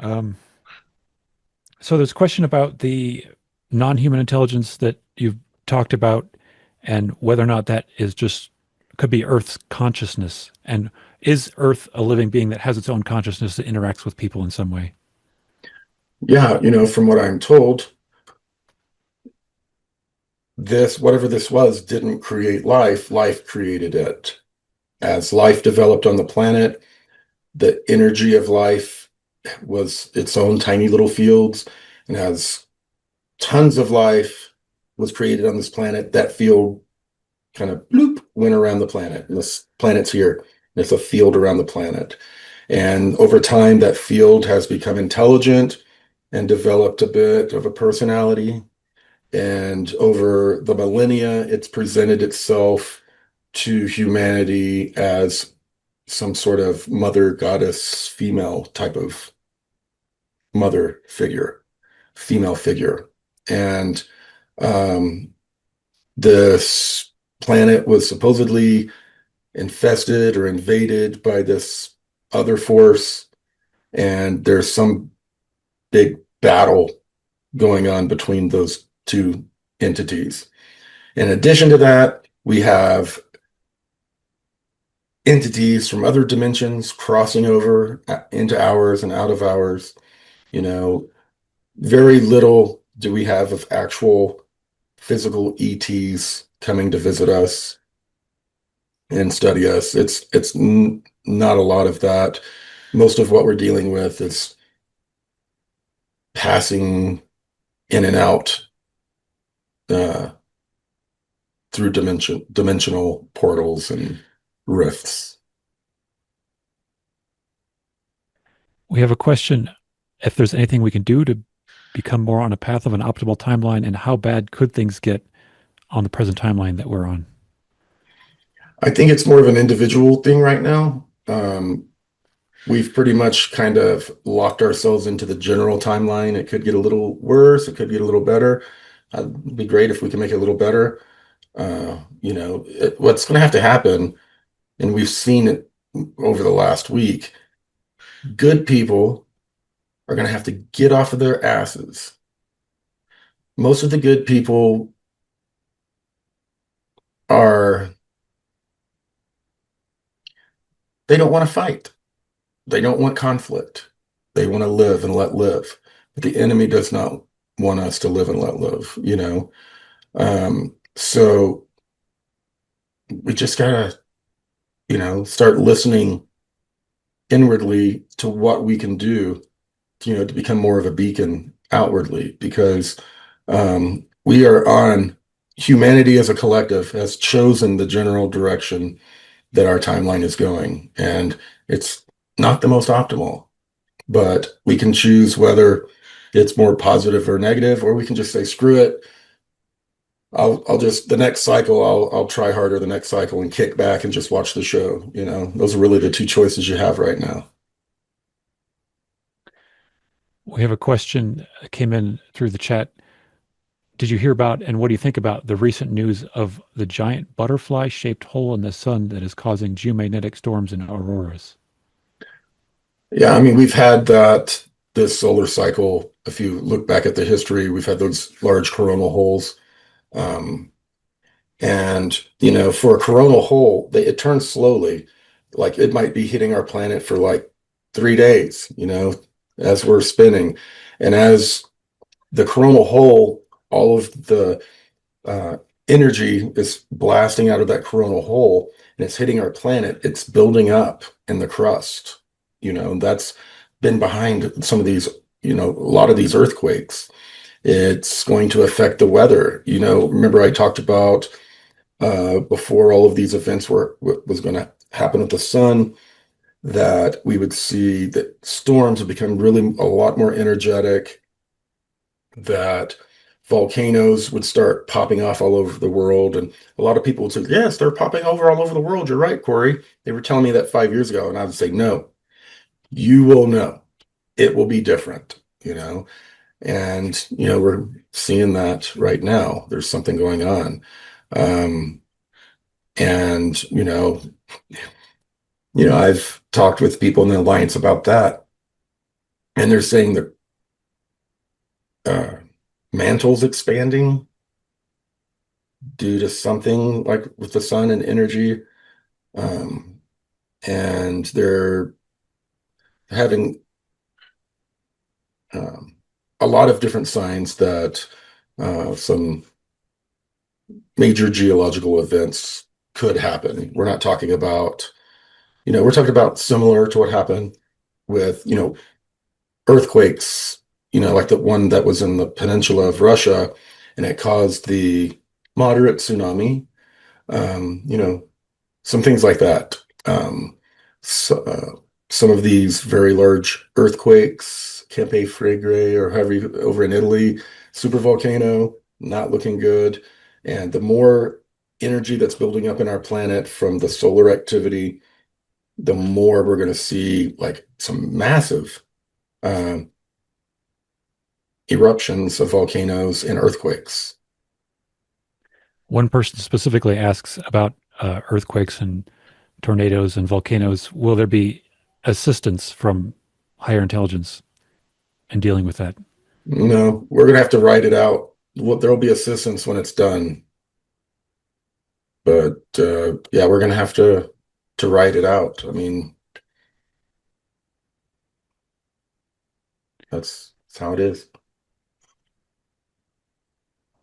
Um, so there's a question about the non-human intelligence that you've talked about, and whether or not that is just could be Earth's consciousness. And is Earth a living being that has its own consciousness that interacts with people in some way? Yeah, from what I'm told, this, whatever this was, didn't create life. Life created it. As life developed on the planet, the energy of life was its own tiny little fields, and as tons of life was created on this planet, that field kind of bloop went around the planet. And this planet's here. It's a field around the planet. And over time, that field has become intelligent and developed a bit of a personality. And over the millennia, it's presented itself to humanity as some sort of mother goddess, female type of mother figure, female figure. And um, this planet was supposedly infested or invaded by this other force, and there's some big battle going on between those two entities. In addition to that, we have entities from other dimensions crossing over into ours and out of ours. You know, very little do we have of actual physical ETs coming to visit us and study us. It's not a lot of that. Most of what we're dealing with is passing in and out uh, through dimensional portals and rifts. We have a question if there's anything we can do to become more on a path of an optimal timeline, and how bad could things get on the present timeline that we're on? I think it's more of an individual thing right now. We've pretty much kind of locked ourselves into the general timeline. It could get a little worse. It could get a little better. It'd be great if we can make it a little better. What's going to have to happen, and we've seen it over the last week, good people are going to have to get off of their asses. Most of the good people are, they don't want to fight. They don't want conflict. They want to live and let live. But the enemy does not want us to live and let live. So we just gotta, start listening inwardly to what we can do, to become more of a beacon outwardly, because we are on, humanity as a collective has chosen the general direction that our timeline is going. And It's not the most optimal, but we can choose whether it's more positive or negative, or we can just say, screw it. I'll just the next cycle I'll try harder the next cycle and kick back and just watch the show. Those are really the two choices you have right now. We have a question that came in through the chat. Did you hear about and what do you think about the recent news of the giant butterfly-shaped hole in the sun that is causing geomagnetic storms and auroras? Yeah, I mean, we've had that this solar cycle. If you look back at the history, we've had those large coronal holes. Um, and, for a coronal hole, it turns slowly. Like it might be hitting our planet for like 3 days, as we're spinning. And as the coronal hole, all of the uh, energy is blasting out of that coronal hole and it's hitting our planet. It's building up in the crust, and that's been behind some of these, a lot of these earthquakes. It's going to affect the weather. Remember I talked about before all of these events were what was going to happen with the sun, that we would see that storms would become really a lot more energetic, that volcanoes would start popping off all over the world. And a lot of people would say, yes, they're popping over all over the world. You're right, Corey. They were telling me that 5 years ago. And I would say, no, you will know. It will be different, And, we're seeing that right now. There's something going on. Um, and, I've talked with people in the Alliance about that. And they're saying that uh, mantle's expanding due to something like with the sun and energy. Um, and they're having um, a lot of different signs that some major geological events could happen. We're not talking about, we're talking about similar to what happened with, earthquakes, like the one that was in the peninsula of Russia, and it caused the moderate tsunami. Some things like that. So, some of these very large earthquakes, Campe Flegrei or however over in Italy, super volcano, not looking good. And the more energy that's building up in our planet from the solar activity, the more we're going to see like some massive um, eruptions of volcanoes and earthquakes. One person specifically asks about earthquakes and tornadoes and volcanoes. Will there be assistance from higher intelligence in dealing with that? No, we're going to have to write it out. Well, there'll be assistance when it's done. But yeah, we're gonna have to write it out. I mean, that's how it is.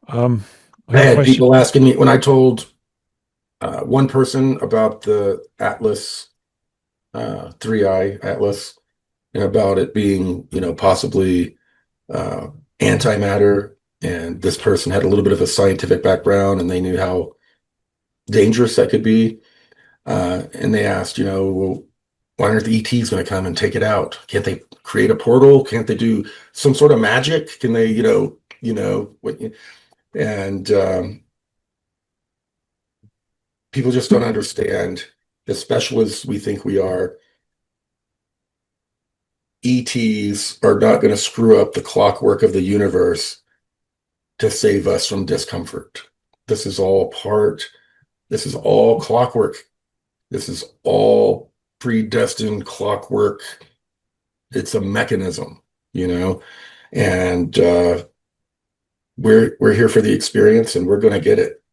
Um, we I have a had question. people asking me when I told one person about the Atlas, 3i Atlas, and about it being, possibly uh, antimatter, and this person had a little bit of a scientific background, and they knew how dangerous that could be. And they asked, well, why aren't the ETs going to come and take it out? Can't they create a portal? Can't they do some sort of magic? Can they, what? And people just don't understand. As special as we think we are, ETs are not going to screw up the clockwork of the universe to save us from discomfort. This is all part. This is all clockwork. This is all predestined clockwork. It's a mechanism, and we're here for the experience, and we're going to get it.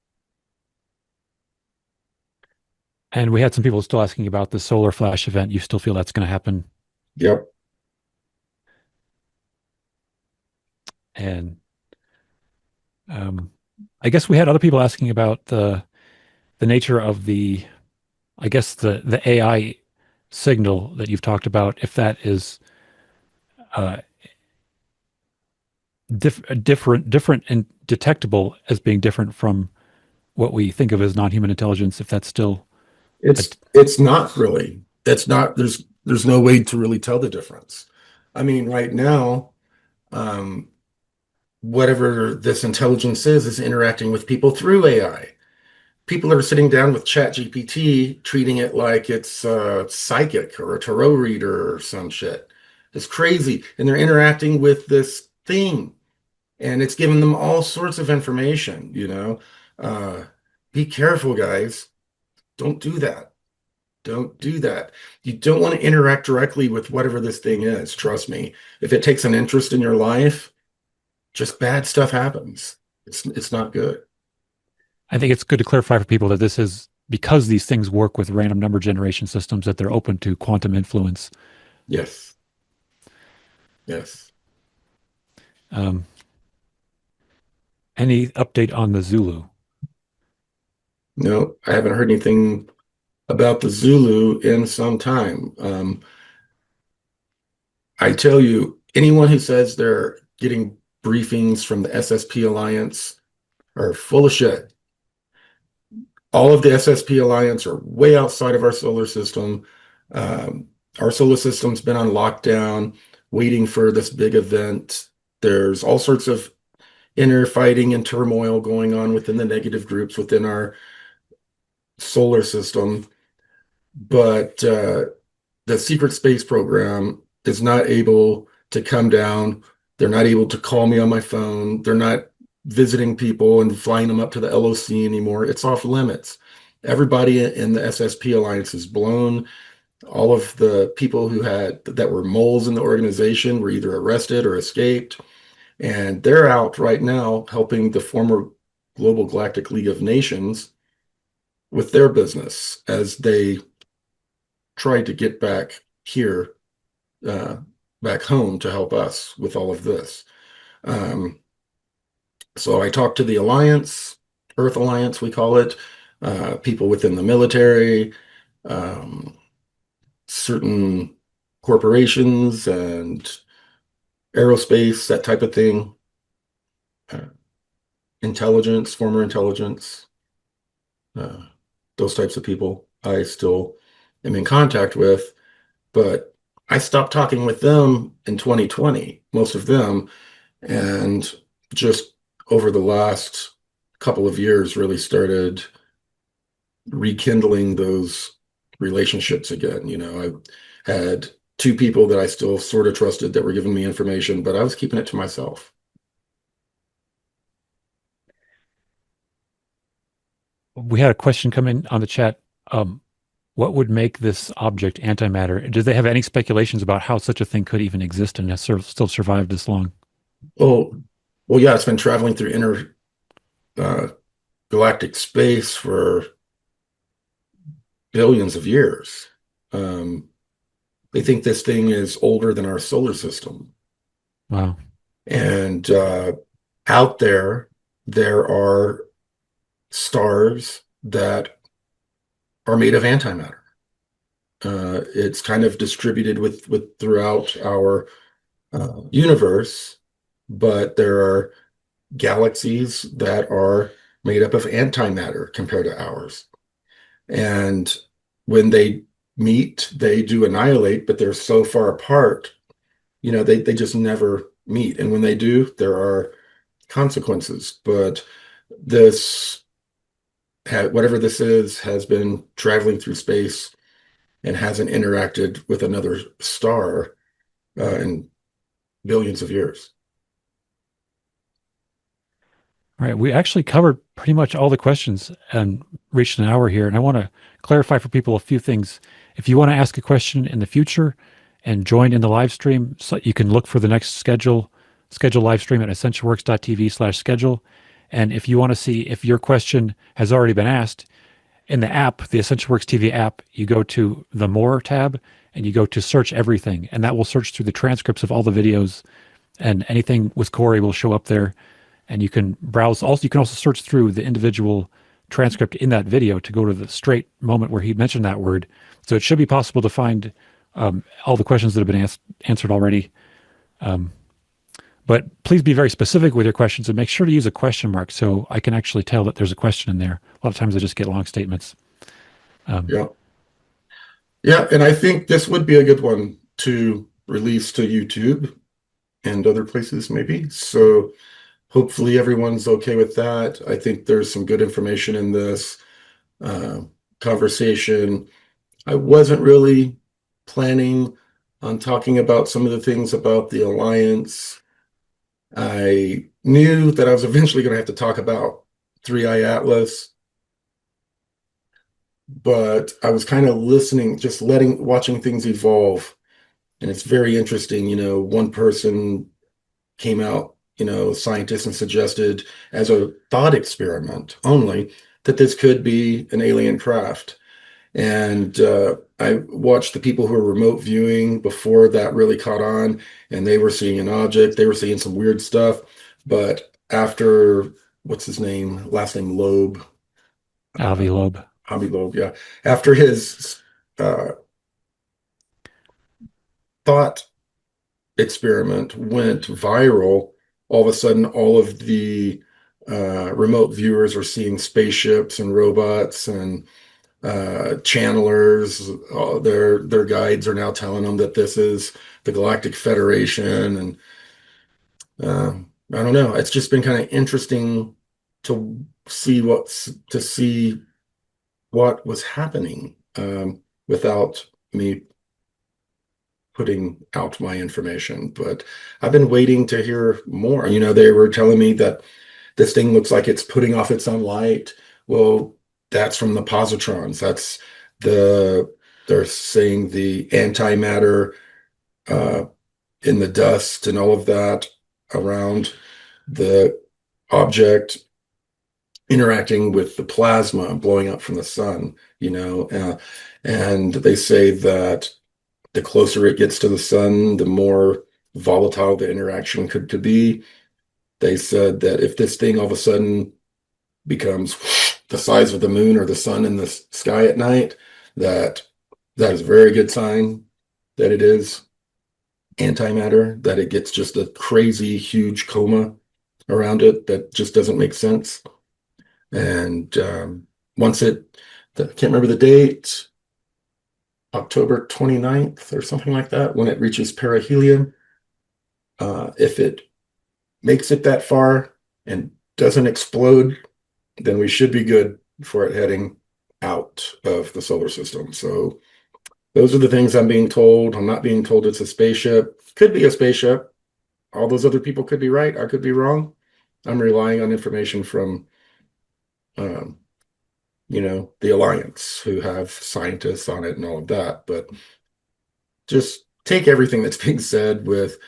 And we had some people still asking about the solar flash event. You still feel that's going to happen? Yep. And I guess we had other people asking about the nature of I guess the AI signal that you've talked about, if that is uh, different and detectable as being different from what we think of as non-human intelligence, if that's still a, It's not really. it's not, there's no way to really tell the difference. I mean, right now, um, whatever this intelligence is interacting with people through AI. People are sitting down with ChatGPT, treating it like it's psychic or a tarot reader or some shit. It's crazy. And they're interacting with this thing, and it's giving them all sorts of information, you know. Uh, be careful, guys. Don't do that. Don't do that. You don't want to interact directly with whatever this thing is. Trust me. If it takes an interest in your life, just bad stuff happens. It's not good. I think it's good to clarify for people that this is because these things work with random number generation systems that they're open to quantum influence. Yes. Yes. Um, any update on the Zulu? No, I haven't heard anything about the Zulu in some time. I tell you, anyone who says they're getting briefings from the SSP Alliance are full of shit. All of the SSP Alliance are way outside of our solar system. Our solar system's been on lockdown, waiting for this big event. There's all sorts of inner fighting and turmoil going on within the negative groups within our solar system. But the secret space program is not able to come down. They're not able to call me on my phone. They're not visiting people and flying them up to the LOC anymore. It's off limits. Everybody in the SSP Alliance is blown. All of the people who had that were moles in the organization were either arrested or escaped. And they're out right now helping the former Global Galactic League of Nations with their business as they try to get back here, uh, back home to help us with all of this. Um, so I talked to the Alliance, Earth Alliance, we call it, people within the military, um, certain corporations and aerospace, that type of thing, uh, intelligence, former intelligence, uh, those types of people I still am in contact with, but I stopped talking with them in 2020, most of them, and just over the last couple of years really started rekindling those relationships again. You know, I had two people that I still sort of trusted that were giving me information, but I was keeping it to myself. We had a question come in on the chat. What would make this object antimatter? Do they have any speculations about how such a thing could even exist and has still survived this long? Oh, well, yeah, it's been traveling through inner uh, galactic space for billions of years. Um, they think this thing is older than our solar system. Wow. And out there, there are stars that are made of antimatter. It's kind of distributed with throughout our universe, but there are galaxies that are made up of antimatter compared to ours. And when they meet, they do annihilate, but they're so far apart, you know, they just never meet. And when they do, there are consequences. But this, whatever this is, has been traveling through space and hasn't interacted with another star in billions of years. All right. We actually covered pretty much all the questions and reached an hour here. And I want to clarify for people a few things. If you want to ask a question in the future and join in the live stream, so you can look for the next schedule live stream at essentialworks.tv/schedule. And if you want to see if your question has already been asked in the app, the Essential Works TV app, you go to the More tab and you go to Search Everything. And that will search through the transcripts of all the videos, and anything with Corey will show up there. And you can browse. Also, you can also search through the individual transcript in that video to go to the straight moment where he mentioned that word. So it should be possible to find all the questions that have been answered already. But please be very specific with your questions and make sure to use a question mark so I can actually tell that there's a question in there. A lot of times I just get long statements. Yeah. Yeah, and I think this would be a good one to release to YouTube and other places maybe. So hopefully everyone's okay with that. I think there's some good information in this uh, conversation. I wasn't really planning on talking about some of the things about the Alliance. I knew that I was eventually going to have to talk about Three Eye Atlas, but I was kind of listening, just watching things evolve. And it's very interesting, one person came out, scientists, and suggested as a thought experiment only that this could be an alien craft. And I watched the people who were remote viewing before that really caught on, and they were seeing an object, they were seeing some weird stuff. But after, what's his name? Last name Loeb, Avi uh, Loeb. Avi Loeb, yeah. After his uh, thought experiment went viral, all of a sudden, all of the remote viewers are seeing spaceships and robots and channelers. Their guides are now telling them that this is the Galactic Federation, and uh, I don't know. It's just been kind of interesting to see what was happening without me putting out my information. But I've been waiting to hear more. They were telling me that this thing looks like it's putting off its own light. Well, that's from the positrons. They're saying the antimatter uh, in the dust and all of that around the object interacting with the plasma blowing up from the sun, and they say that the closer it gets to the sun, the more volatile the interaction could be. They said that if this thing all of a sudden becomes the size of the moon or the sun in the sky at night, that that is a very good sign that it is antimatter, that it gets just a crazy huge coma around it that just doesn't make sense. And once I can't remember the date, October 29th or something like that, when it reaches perihelion, if it makes it that far and doesn't explode, then we should be good for it heading out of the solar system. So those are the things I'm being told. I'm not being told it's a spaceship. Could be a spaceship. All those other people could be right. I could be wrong. I'm relying on information from, um, the Alliance, who have scientists on it and all of that. But just take everything that's being said with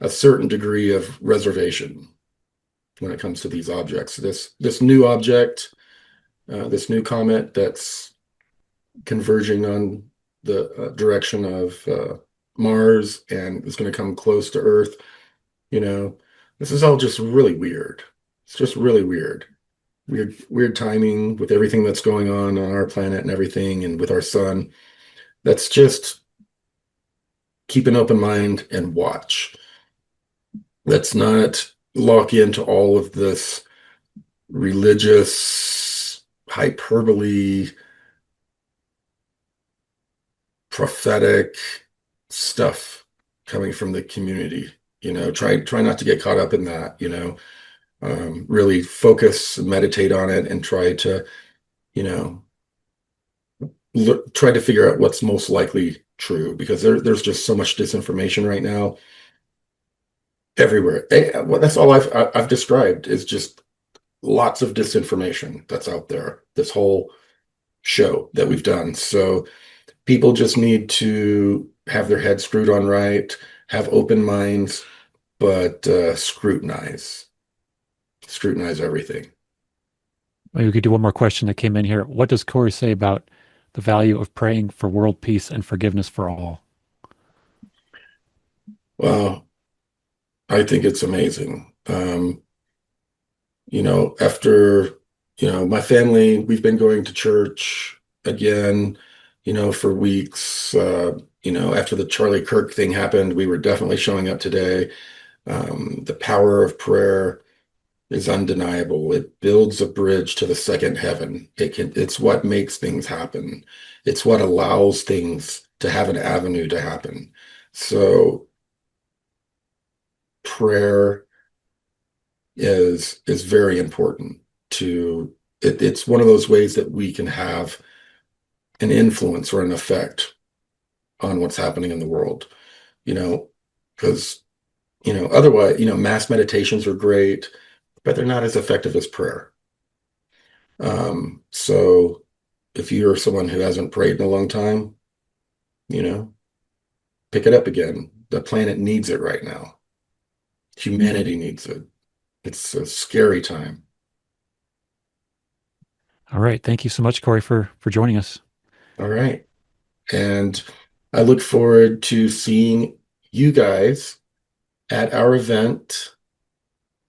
a certain degree of reservation when it comes to these objects. This new object, this new comet that's converging on the direction of Mars and is going to come close to Earth. This is all just really weird. It's just really weird. Weird timing with everything that's going on our planet and everything, and with our sun. That's just keep an open mind and watch. Let's not lock into all of this religious hyperbole, prophetic stuff coming from the community. Try not to get caught up in that. Really focus, meditate on it, and try to, you know, try to figure out what's most likely true, because there's just so much disinformation right now everywhere. Well, that's all I've described is just lots of disinformation that's out there. This whole show that we've done. So people just need to have their heads screwed on right, have open minds, but scrutinize everything. Maybe we could do one more question that came in here. What does Corey say about the value of praying for world peace and forgiveness for all? Well, I think it's amazing. After, my family, we've been going to church again, for weeks. After the Charlie Kirk thing happened, we were definitely showing up today. The power of prayer. is undeniable. It builds a bridge to the second heaven. It's what makes things happen. It's what allows things to have an avenue to happen. So prayer is very important to it's one of those ways that we can have an influence or an effect on what's happening in the world, because otherwise, mass meditations are great, but they're not as effective as prayer. So if you're someone who hasn't prayed in a long time, pick it up again. The planet needs it right now. Humanity needs it. It's a scary time. All right. Thank you so much, Corey, for joining us. All right. And I look forward to seeing you guys at our event.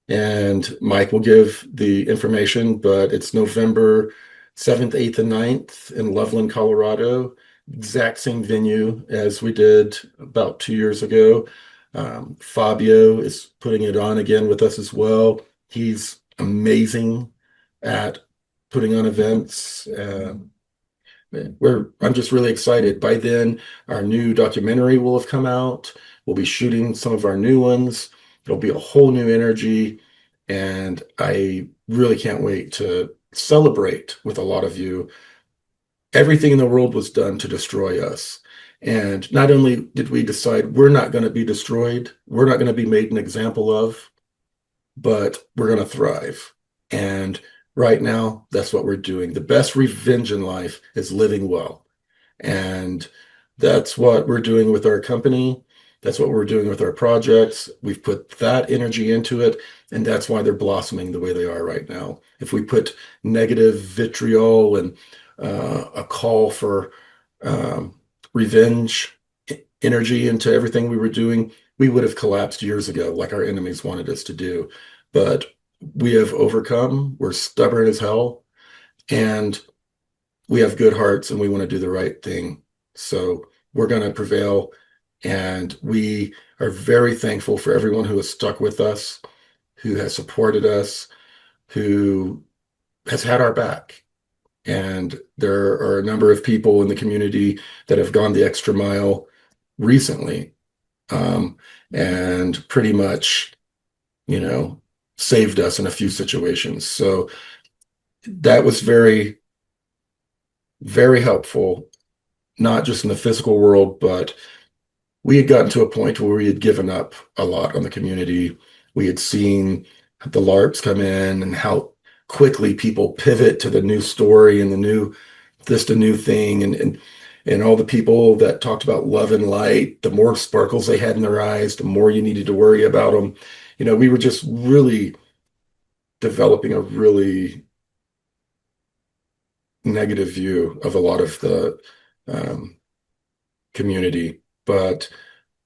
And Mike will give the information, but it's November 7th, 8th, and 9th in Loveland, Colorado. Exact same venue as we did about 2 years ago. Fabio is putting it on again with us as well. He's amazing at putting on events. I'm just really excited. By then, our new documentary will have come out. We'll be shooting some of our new ones. It'll be a whole new energy, and I really can't wait to celebrate with a lot of you. Everything in the world was done to destroy us. And not only did we decide we're not going to be destroyed, we're not going to be made an example of, but we're going to thrive. And right now, that's what we're doing. The best revenge in life is living well. And that's what we're doing with our company. That's what we're doing with our projects. We've put that energy into it, and that's why they're blossoming the way they are right now. If we put negative vitriol and a call for revenge energy into everything we were doing, we would have collapsed years ago, like our enemies wanted us to do. But we have overcome. We're stubborn as hell, and we have good hearts, and we want to do the right thing. So we're going to prevail. And we are very thankful for everyone who has stuck with us, who has supported us, who has had our back. And there are a number of people in the community that have gone the extra mile recently, and pretty much, saved us in a few situations. So that was very, very helpful, not just in the physical world, but we had gotten to a point where we had given up a lot on the community. We had seen the LARPs come in and how quickly people pivot to the new story and the new thing, and all the people that talked about love and light, the more sparkles they had in their eyes, the more you needed to worry about them. We were just really developing a really negative view of a lot of the community, but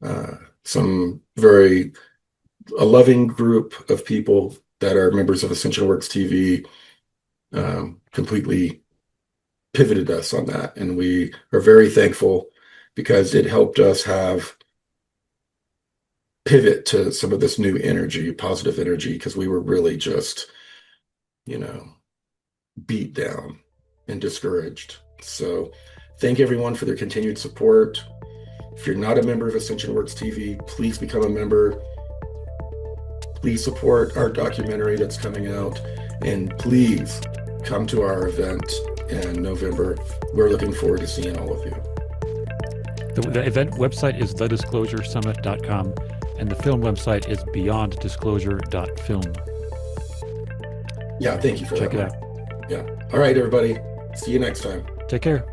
a loving group of people that are members of Ascension Works TV completely pivoted us on that. And we are very thankful because it helped us pivot to some of this new energy, positive energy, because we were really just, beat down and discouraged. So thank everyone for their continued support. If you're not a member of Ascension Works TV, please become a member. Please support our documentary that's coming out, and please come to our event in November. We're looking forward to seeing all of you. The event website is thedisclosuresummit.com, and the film website is beyonddisclosure.film. Yeah, thank you for Check that. it out. Yeah. All right, everybody. See you next time. Take care.